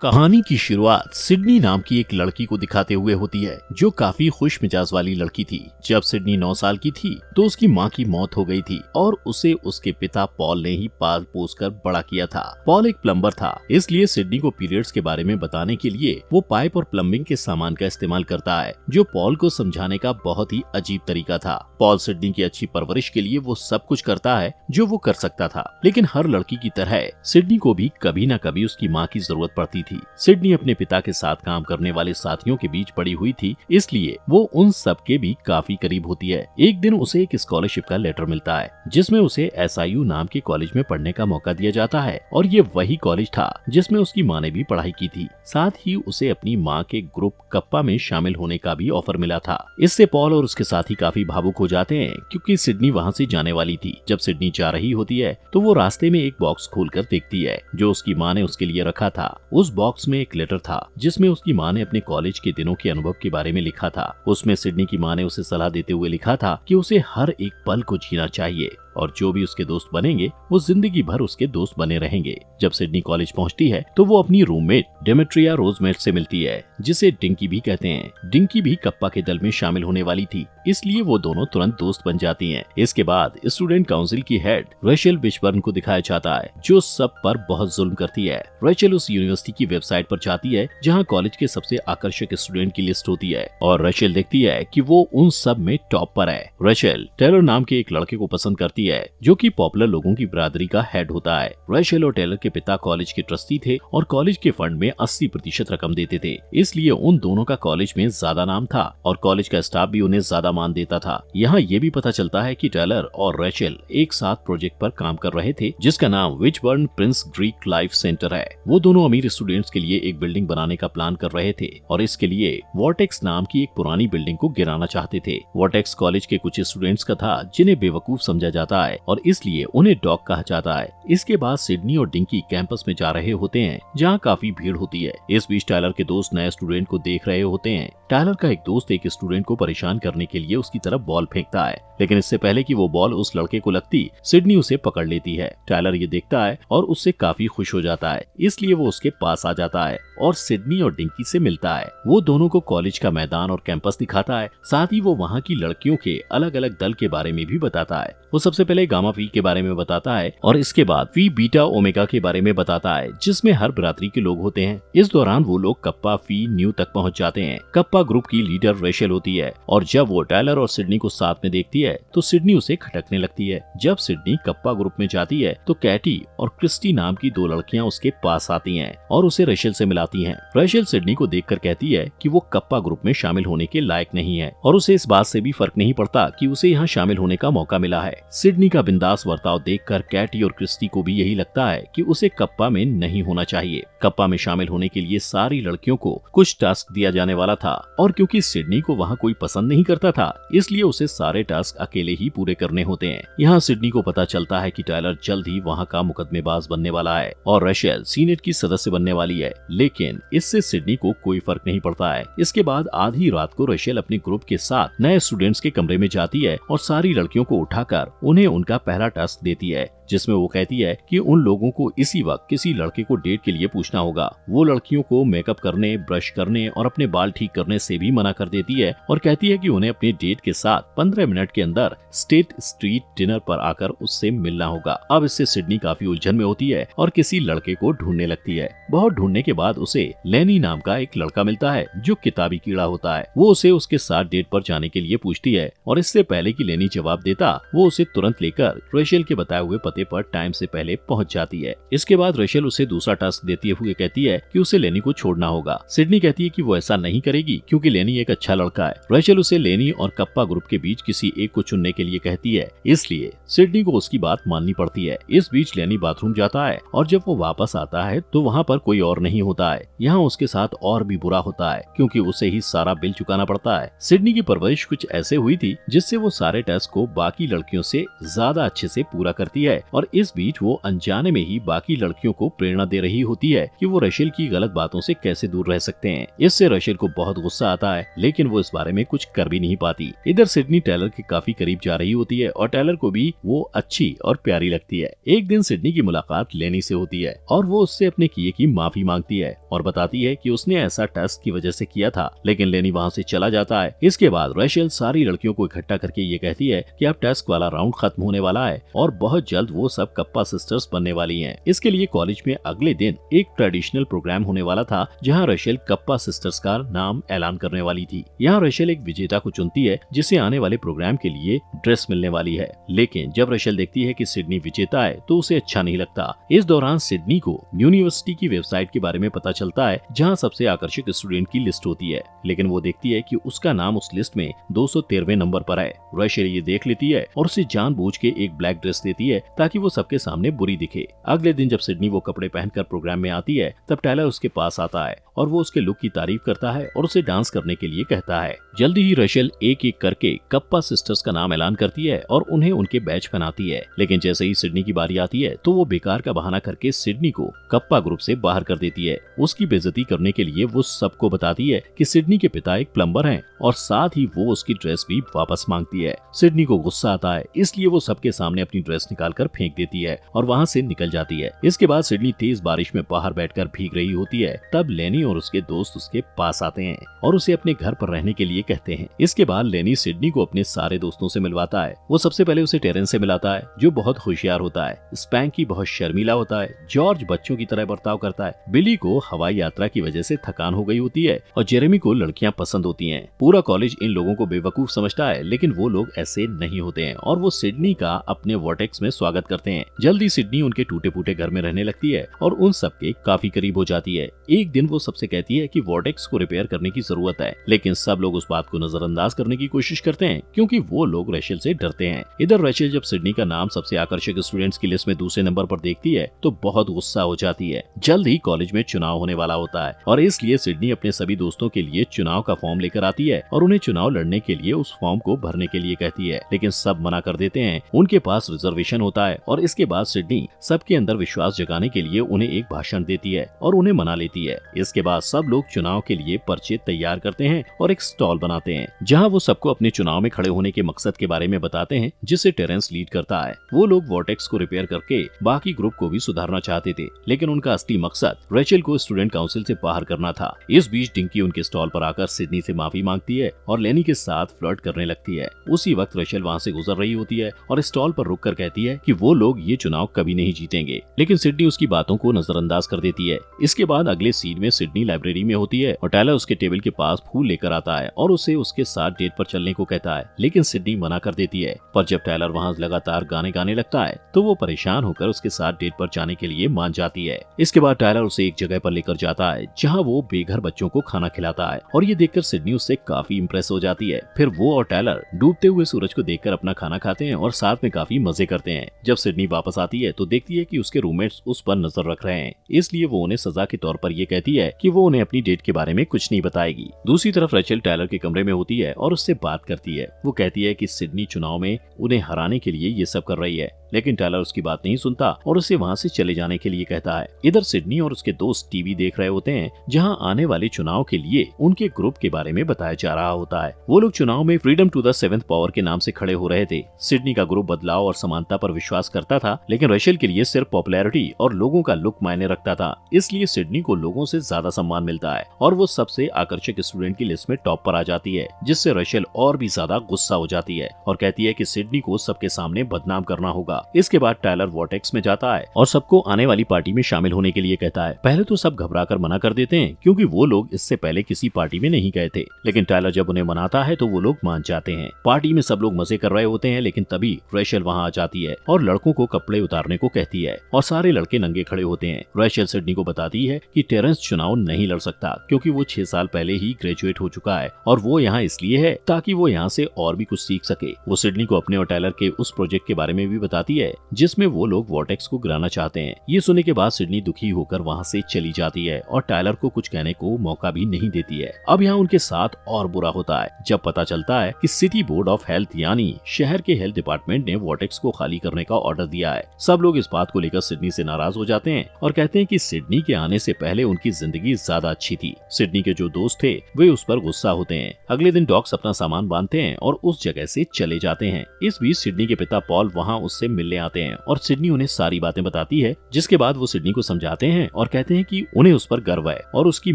कहानी की शुरुआत सिडनी नाम की एक लड़की को दिखाते हुए होती है जो काफी खुश मिजाज वाली लड़की थी। जब सिडनी 9 साल की थी तो उसकी माँ की मौत हो गई थी और उसे उसके पिता पॉल ने ही पाल पोस कर बड़ा किया था। पॉल एक प्लम्बर था, इसलिए सिडनी को पीरियड्स के बारे में बताने के लिए वो पाइप और प्लम्बिंग के सामान का इस्तेमाल करता है, जो पॉल को समझाने का बहुत ही अजीब तरीका था। पॉल सिडनी की अच्छी परवरिश के लिए वो सब कुछ करता है जो वो कर सकता था, लेकिन हर लड़की की तरह सिडनी को भी कभी न कभी उसकी माँ की जरूरत पड़ती थी। सिडनी अपने पिता के साथ काम करने वाले साथियों के बीच पड़ी हुई थी, इसलिए वो उन सब के भी काफी करीब होती है। एक दिन उसे एक स्कॉलरशिप का लेटर मिलता है जिसमें उसे SIU नाम के कॉलेज में पढ़ने का मौका दिया जाता है और ये वही कॉलेज था जिसमें उसकी माँ ने भी पढ़ाई की थी। साथ ही उसे अपनी माँ के ग्रुप कप्पा में शामिल होने का भी ऑफर मिला था। इससे पॉल और उसके साथी काफी भावुक हो जाते हैं क्योंकि सिडनी वहाँ से जाने वाली थी। जब सिडनी जा रही होती है तो वो रास्ते में एक बॉक्स खोलकर देखती है जो उसकी माँ ने उसके लिए रखा था। उस बॉक्स में एक लेटर था जिसमें उसकी माँ ने अपने कॉलेज के दिनों के अनुभव के बारे में लिखा था। उसमें सिडनी की माँ ने उसे सलाह देते हुए लिखा था कि उसे हर एक पल को जीना चाहिए और जो भी उसके दोस्त बनेंगे वो जिंदगी भर उसके दोस्त बने रहेंगे। जब सिडनी कॉलेज पहुंचती है तो वो अपनी रूममेट डेमेट्रिया रोजमेट से मिलती है, जिसे डिंकी भी कहते हैं। डिंकी भी कप्पा के दल में शामिल होने वाली थी, इसलिए वो दोनों तुरंत दोस्त बन जाती हैं। इसके बाद स्टूडेंट काउंसिल की हेड रेचल विशबर्न को दिखाया जाता है जो सब पर बहुत जुल्म करती है। रेचल उस यूनिवर्सिटी की वेबसाइट पर जाती है जहाँ कॉलेज के सबसे आकर्षक स्टूडेंट की लिस्ट होती है और रेचल देखती है कि वो उन सब में टॉप पर है। रेचल टेलर नाम के एक लड़के को पसंद करती है जो कि पॉपुलर लोगों की बिरादरी का हेड होता है। रेचल और टेलर के पिता कॉलेज के ट्रस्टी थे और कॉलेज के फंड में 80% रकम देते थे, इसलिए उन दोनों का कॉलेज में ज्यादा नाम था और कॉलेज का स्टाफ भी उन्हें ज्यादा मान देता था। यहाँ ये भी पता चलता है कि टेलर और रेचल एक साथ प्रोजेक्ट पर काम कर रहे थे जिसका नाम विशबर्न प्रिंस ग्रीक लाइफ सेंटर है। वो दोनों अमीर स्टूडेंट्स के लिए एक बिल्डिंग बनाने का प्लान कर रहे थे और इसके लिए वॉर्टेक्स नाम की एक पुरानी बिल्डिंग को गिराना चाहते थे। वॉर्टेक्स कॉलेज के कुछ स्टूडेंट्स का था जिन्हें बेवकूफ समझा जाता है और इसलिए उन्हें डॉग कहा जाता है। इसके बाद सिडनी और डिंकी कैंपस में जा रहे होते हैं जहाँ काफी भीड़ होती है। इस बीच टायलर के दोस्त नए स्टूडेंट को देख रहे होते हैं। टायलर का एक दोस्त एक स्टूडेंट को परेशान करने के लिए उसकी तरफ बॉल फेंकता है, लेकिन इससे पहले कि वो बॉल उस लड़के को लगती सिडनी उसे पकड़ लेती है। टायलर ये देखता है और उससे काफी खुश हो जाता है, इसलिए वो उसके पास आ जाता है और सिडनी और डिंकी से मिलता है। वो दोनों को कॉलेज का मैदान और कैंपस दिखाता है, साथ ही वो वहाँ की लड़कियों के अलग अलग दल के बारे में भी बताता है। वो सबसे पहले गामा फी के बारे में बताता है और इसके बाद फी बीटा ओमेगा के बारे में बताता है जिसमें हर बिरादरी के लोग होते हैं। इस दौरान वो लोग कप्पा फी न्यू तक पहुँच जाते हैं। कप्पा ग्रुप की लीडर रेचल होती है और जब वो टायलर और सिडनी को साथ में देखती है तो सिडनी उसे खटकने लगती है। जब सिडनी कप्पा ग्रुप में जाती है तो कैटी और क्रिस्टी नाम की 2 लड़कियां उसके पास आती हैं और उसे रेचल से मिलाती हैं। रेचल सिडनी को देखकर कहती है कि वो कप्पा ग्रुप में शामिल होने के लायक नहीं है और उसे इस बात से भी फर्क नहीं पड़ता कि उसे यहाँ शामिल होने का मौका मिला है। सिडनी का बिंदास बर्ताव देखकर कैटी और क्रिस्टी को भी यही लगता है कि उसे कप्पा में नहीं होना चाहिए। कप्पा में शामिल होने के लिए सारी लड़कियों को कुछ टास्क दिया जाने वाला था और क्योंकि सिडनी को वहाँ कोई पसंद नहीं करता था, इसलिए उसे सारे टास्क अकेले ही पूरे करने होते हैं। यहाँ सिडनी को पता चलता है कि टायलर जल्द ही वहाँ का मुकदमेबाज बनने वाला है और रेचल सीनेट की सदस्य बनने वाली है, लेकिन इससे सिडनी को कोई फर्क नहीं पड़ता है। इसके बाद आधी रात को रेचल अपने ग्रुप के साथ नए स्टूडेंट्स के कमरे में जाती है और सारी लड़कियों को उठाकर उन्हें उनका पहला टास्क देती है, जिसमें वो कहती है कि उन लोगों को इसी वक्त किसी लड़के को डेट के लिए पूछना होगा। वो लड़कियों को मेकअप करने, ब्रश करने और अपने बाल ठीक करने से भी मना कर देती है और कहती है कि उन्हें अपने डेट के साथ 15 मिनट के अंदर स्टेट स्ट्रीट डिनर पर आकर उससे मिलना होगा। अब इससे सिडनी काफी उलझन में होती है और किसी लड़के को ढूंढने लगती है। बहुत ढूंढने के बाद उसे लेनी नाम का एक लड़का मिलता है जो किताबी कीड़ा होता है। वो उसे उसके साथ डेट पर जाने के लिए पूछती है और इससे पहले कि लेनी जवाब देता, वो उसे तुरंत लेकर रेचल के बताए हुए पते पर टाइम से पहले पहुंच जाती है। इसके बाद रेचल उसे दूसरा टास्क देते हुए कहती है कि उसे लेनी को छोड़ना होगा। सिडनी कहती है कि वो ऐसा नहीं करेगी क्योंकि लेनी एक अच्छा लड़का है। रेचल उसे लेनी और कप्पा ग्रुप के बीच किसी एक को चुनने के लिए कहती है, इसलिए सिडनी को उसकी बात माननी पड़ती है। इस बीच लेनी बाथरूम जाता है और जब वो वापस आता है तो वहाँ पर कोई और नहीं होता है। यहाँ उसके साथ और भी बुरा होता है क्योंकि उसे ही सारा बिल चुकाना पड़ता है। सिडनी की परवरिश कुछ ऐसे हुई थी जिससे वो सारे टेस्ट को बाकी लड़कियों से ज्यादा अच्छे से पूरा करती है और इस बीच वो अनजाने में ही बाकी लड़कियों को प्रेरणा दे रही होती है कि वो रशेल की गलत बातों से कैसे दूर रह सकते हैं। इससे रशेल को बहुत गुस्सा आता है, लेकिन वो इस बारे में कुछ कर भी नहीं पाती। इधर सिडनी टेलर के काफी करीब जा रही होती है और टेलर को भी वो अच्छी और प्यारी लगती है। एक दिन सिडनी की मुलाकात लेनी से होती है और वो उससे अपने किए की माफी मांगती है और बताती है कि उसने ऐसा टेस्ट की वजह से किया था, लेकिन लेनी वहाँ से चला जाता है। इसके बाद रशेल सारी लड़कियों को इकट्ठा करके ये कहती है कि अब टेस्ट वाला राउंड खत्म होने वाला है और बहुत जल्द वो सब कप्पा सिस्टर्स बनने वाली हैं। इसके लिए कॉलेज में अगले दिन एक ट्रेडिशनल प्रोग्राम होने वाला था, जहाँ रशेल कप्पा सिस्टर्स का नाम ऐलान करने वाली थी। यहाँ रशेल एक विजेता को चुनती है जिसे आने वाले प्रोग्राम के लिए ड्रेस मिलने वाली है, लेकिन जब रशेल देखती है कि सिडनी विजेता है तो उसे अच्छा नहीं लगता। इस दौरान सिडनी को यूनिवर्सिटी की वेबसाइट के बारे में पता चलता है, जहाँ सबसे आकर्षक स्टूडेंट की लिस्ट होती है, लेकिन वो देखती है कि उसका नाम उस लिस्ट में 213वें नंबर पर है। रशेल ये देख लेती है और उसे जानबूझ के एक ब्लैक ड्रेस देती है ताकि वो सबके सामने बुरी दिखे। अगले दिन जब सिडनी वो कपड़े पहनकर प्रोग्राम में आती है, तब टायलर उसके पास आता है और वो उसके लुक की तारीफ करता है और उसे डांस करने के लिए कहता है। जल्दी ही रशेल एक एक करके कप्पा सिस्टर्स का नाम ऐलान करती है और उन्हें उनके बैच पहनाती है, लेकिन जैसे ही सिडनी की बारी आती है तो वो बेकार का बहाना करके सिडनी को कप्पा ग्रुप से बाहर कर देती है। उसकी बेइज्जती करने के लिए वो सबको बताती है कि सिडनी के पिता एक प्लम्बर हैं और साथ ही वो उसकी ड्रेस भी वापस मांगती है। सिडनी को गुस्सा आता है, इसलिए वो सबके सामने अपनी ड्रेस निकालकर फेंक देती है और वहाँ से निकल जाती है। इसके बाद सिडनी तेज बारिश में बाहर बैठकर भीग रही होती है। तब लेनी और उसके दोस्त उसके पास आते हैं और उसे अपने घर पर रहने के लिए कहते हैं। इसके बाद लेनी सिडनी को अपने सारे दोस्तों से मिलवाता है। वो सबसे पहले उसे टेरेंस से मिलाता है, जो बहुत होशियार होता है। स्पैंकी बहुत शर्मीला होता है। जॉर्ज बच्चों की तरह बर्ताव करता है। बिली को हवाई यात्रा की वजह से थकान हो गई होती है और जेरेमी को लड़कियां पसंद होती हैं। पूरा कॉलेज इन लोगों को बेवकूफ समझता है, लेकिन वो लोग ऐसे नहीं होते हैं और वो सिडनी का अपने वॉर्टेक्स में स्वागत करते हैं। जल्दी सिडनी उनके टूटे फूटे घर में रहने लगती है और उन सबके काफी करीब हो जाती है। एक दिन वो सबसे कहती है कि वॉर्टेक्स को रिपेयर करने की जरूरत है, लेकिन सब लोग उस बात को नजरअंदाज करने की कोशिश करते हैं क्योंकि वो लोग रशेल से डरते हैं। इधर रशेल जब सिडनी का नाम सबसे आकर्षक स्टूडेंट्स की लिस्ट में दूसरे नंबर पर देखती है तो बहुत गुस्सा हो जाती है। जल्द ही कॉलेज में चुनाव होने वाला होता है और इसलिए सिडनी अपने सभी दोस्तों के लिए चुनाव का फॉर्म लेकर आती है और उन्हें चुनाव लड़ने के लिए उस फॉर्म को भरने के लिए कहती है, लेकिन सब मना कर देते हैं। उनके पास रिजर्वेशन होता है और इसके बाद सिडनी सबके अंदर विश्वास जगाने के लिए उन्हें एक भाषण देती है और उन्हें मना लेती है। इसके बाद सब लोग चुनाव के लिए पर्चे तैयार करते हैं और एक स्टॉल बनाते हैं, जहां वो सबको अपने चुनाव में खड़े होने के मकसद के बारे में बताते हैं, जिसे टेरेंस लीड करता है। वो लोग वॉर्टेक्स को रिपेयर करके बाकी ग्रुप को भी सुधारना चाहते थे, लेकिन उनका असली मकसद रशेल को स्टूडेंट काउंसिल से बाहर करना था। इस बीच डिंकी उनके स्टॉल पर आकर सिडनी से माफी मांगती है और लेनी के साथ फ्लर्ट करने लगती है। उसी वक्त रशेल वहाँ से गुजर रही होती है और स्टॉल पर रुककर कहती है कि वो लोग ये चुनाव कभी नहीं जीतेंगे, लेकिन सिडनी उसकी बातों को नजरअंदाज कर देती है। इसके बाद अगले सीन में सिडनी लाइब्रेरी में होती है और टायलर उसके टेबल के पास फूल लेकर आता है और उसे उसके साथ डेट पर चलने को कहता है, लेकिन सिडनी मना कर देती है। पर जब टायलर वहाँ लगातार गाने गाने लगता है तो वो परेशान होकर उसके साथ डेट पर जाने के लिए मान जाती है। इसके बाद टायलर उसे एक जगह पर लेकर जाता है जहाँ वो बेघर बच्चों को खाना खिलाता है और ये देखकर सिडनी उससे काफी इम्प्रेस हो जाती है। फिर वो और टायलर डूबते हुए सूरज को देखकर अपना खाना खाते हैं और साथ में काफी मजे करते हैं। जब सिडनी वापस आती है तो देखती है कि उसके रूममेट्स उस पर नजर रख रहे हैं, इसलिए वो उन्हें सजा के तौर पर ये कहती है कि वो उन्हें अपनी डेट के बारे में कुछ नहीं बताएगी। दूसरी तरफ रशेल टायलर के कमरे में होती है और उससे बात करती है। वो कहती है कि सिडनी चुनाव में उन्हें हराने के लिए ये सब कर रही है, लेकिन टायलर उसकी बात नहीं सुनता और उसे वहाँ से चले जाने के लिए कहता है। इधर सिडनी और उसके दोस्त टीवी देख रहे होते हैं, जहाँ आने वाले चुनाव के लिए उनके ग्रुप के बारे में बताया जा रहा होता है। वो लोग चुनाव में freedom to the seventh power के नाम से खड़े हो रहे थे। सिडनी का ग्रुप बदलाव और समानता पर विश्वास करता था, लेकिन रशेल के लिए सिर्फ पॉपुलैरिटी और लोगों का लुक मायने रखता था। इसलिए सिडनी को लोगों से ज्यादा सम्मान मिलता है और वो सबसे आकर्षक स्टूडेंट की लिस्ट में टॉप पर आ जाती है, जिससे रशेल और भी ज्यादा गुस्सा हो जाती है और कहती है कि सिडनी को सबके सामने बदनाम करना होगा। इसके बाद टायलर वॉर्टेक्स में जाता है और सबको आने वाली पार्टी में शामिल होने के लिए कहता है। पहले तो सब घबराकर मना कर देते हैं क्योंकि वो लोग इससे पहले किसी पार्टी में नहीं गए थे, लेकिन टायलर जब उन्हें मनाता है तो वो लोग मान जाते हैं। पार्टी में सब लोग मजे कर रहे होते हैं, लेकिन तभी रशेल वहाँ आ जाती है और लड़कों को कपड़े उतारने को कहती है और सारे लड़के नंगे खड़े होते हैं। रशेल सिडनी को बताती है कि टेरेंस चुनाव नहीं लड़ सकता क्योंकि वो 6 साल पहले ही ग्रेजुएट हो चुका है और वो यहाँ इसलिए है ताकि वो यहाँ से और भी कुछ सीख सके। वो सिडनी को अपने और टायलर के उस प्रोजेक्ट के बारे में भी बताती आती है जिसमें वो लोग वॉर्टेक्स को गिराना चाहते हैं। ये सुनने के बाद सिडनी दुखी होकर वहाँ से चली जाती है और टायलर को कुछ कहने को मौका भी नहीं देती है। अब यहाँ उनके साथ और बुरा होता है जब पता चलता है कि सिटी बोर्ड ऑफ हेल्थ यानी शहर के हेल्थ डिपार्टमेंट ने वॉर्टेक्स को खाली करने का ऑर्डर दिया है। सब लोग इस बात को लेकर सिडनी से नाराज हो जाते हैं और कहते हैं कि सिडनी के आने से पहले उनकी जिंदगी ज्यादा अच्छी थी। सिडनी के जो दोस्त थे वे उस पर गुस्सा होते हैं। अगले दिन डॉक्स अपना सामान बांधते हैं और उस जगह से चले जाते हैं। इस बीच सिडनी के पिता पॉल वहाँ उससे मिलने आते हैं और सिडनी उन्हें सारी बातें बताती है, जिसके बाद वो सिडनी को समझाते हैं और कहते हैं कि उन्हें उस पर गर्व है और उसकी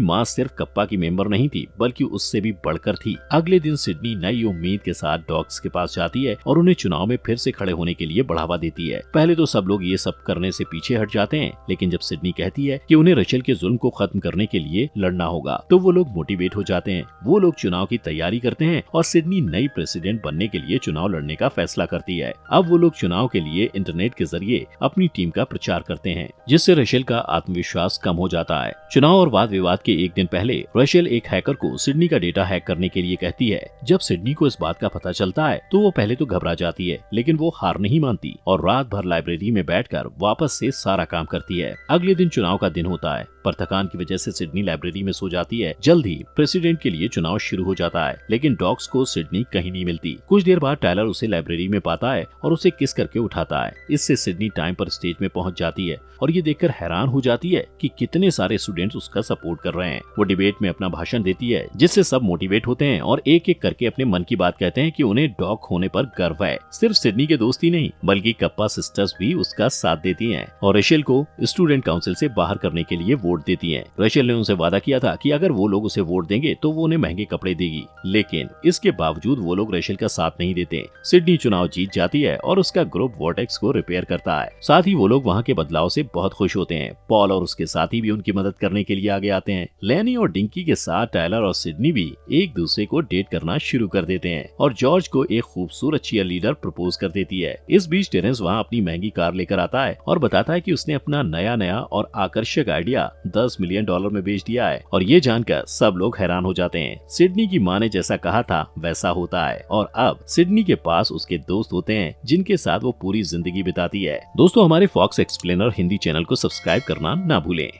माँ सिर्फ कप्पा की मेंबर नहीं थी बल्कि उससे भी बढ़कर थी। अगले दिन सिडनी नई उम्मीद के साथ डॉक्स के पास जाती है और उन्हें चुनाव में फिर से खड़े होने के लिए बढ़ावा देती है। पहले तो सब लोग ये सब करने से पीछे हट जाते हैं, लेकिन जब सिडनी कहती है कि उन्हें रचल के जुल्म को खत्म करने के लिए लड़ना होगा तो वो लोग मोटिवेट हो जाते हैं। वो लोग चुनाव की तैयारी करते हैं और सिडनी नई प्रेसिडेंट बनने के लिए चुनाव लड़ने का फैसला करती है। अब वो लोग चुनाव के लिए इंटरनेट के जरिए अपनी टीम का प्रचार करते हैं, जिससे रचल का आत्मविश्वास कम हो जाता है। चुनाव और वाद विवाद के एक दिन पहले रचल एक हैकर को सिडनी का डेटा हैक करने के लिए कहती है। जब सिडनी को इस बात का पता चलता है तो वो पहले तो घबरा जाती है, लेकिन वो हार नहीं मानती और रात भर लाइब्रेरी में बैठकर वापस से सारा काम करती है। अगले दिन चुनाव का दिन होता है, पर थकान की वजह से सिडनी लाइब्रेरी में सो जाती है। जल्द ही प्रेसिडेंट के लिए चुनाव शुरू हो जाता है, लेकिन डॉक्स को सिडनी कहीं नहीं मिलती। कुछ देर बाद टायलर उसे लाइब्रेरी में पाता है और उसे किस करके उठाता है। इससे सिडनी टाइम पर स्टेज में पहुंच जाती है और ये देखकर हैरान हो जाती है कि कितने सारे स्टूडेंट्स उसका सपोर्ट कर रहे हैं। वो डिबेट में अपना भाषण देती है, जिससे सब मोटिवेट होते हैं और एक एक करके अपने मन की बात कहते हैं कि उन्हें डॉग होने पर गर्व है। सिर्फ सिडनी के दोस्त ही नहीं बल्कि कप्पा सिस्टर्स भी उसका साथ देती हैं और रचल को स्टूडेंट काउंसिल से बाहर करने के लिए वोट देती हैं। रचल ने उनसे वादा किया था कि अगर वो लोग उसे वोट देंगे तो वो उन्हें महंगे कपड़े देगी, लेकिन इसके बावजूद वो लोग रचल का साथ नहीं देते। सिडनी चुनाव जीत जाती है और उसका ग्रुप वॉर्टेक्स को रिपेयर करता है। साथ ही वो लोग वहाँ के बदलाव से बहुत खुश होते हैं। पॉल और उसके साथी भी उनकी मदद करने के लिए आगे आते हैं। लेनी और डिंकी के साथ टायलर और सिडनी भी एक दूसरे को डेट करना शुरू कर देते हैं और जॉर्ज को एक खूबसूरत चीयर लीडर प्रपोज कर देती है। इस बीच टेरेंस वहाँ अपनी महंगी कार लेकर आता है और बताता है कि उसने अपना नया और आकर्षक आइडिया $10 मिलियन में बेच दिया है और ये जानकर सब लोग हैरान हो जाते हैं। सिडनी की माँ ने जैसा कहा था वैसा होता है और अब सिडनी के पास उसके दोस्त होते हैं जिनके साथ वो पूरी जिंदगी बिताती है। दोस्तों, हमारे फॉक्स एक्सप्लेनर हिंदी चैनल को सब्सक्राइब करना ना भूलें।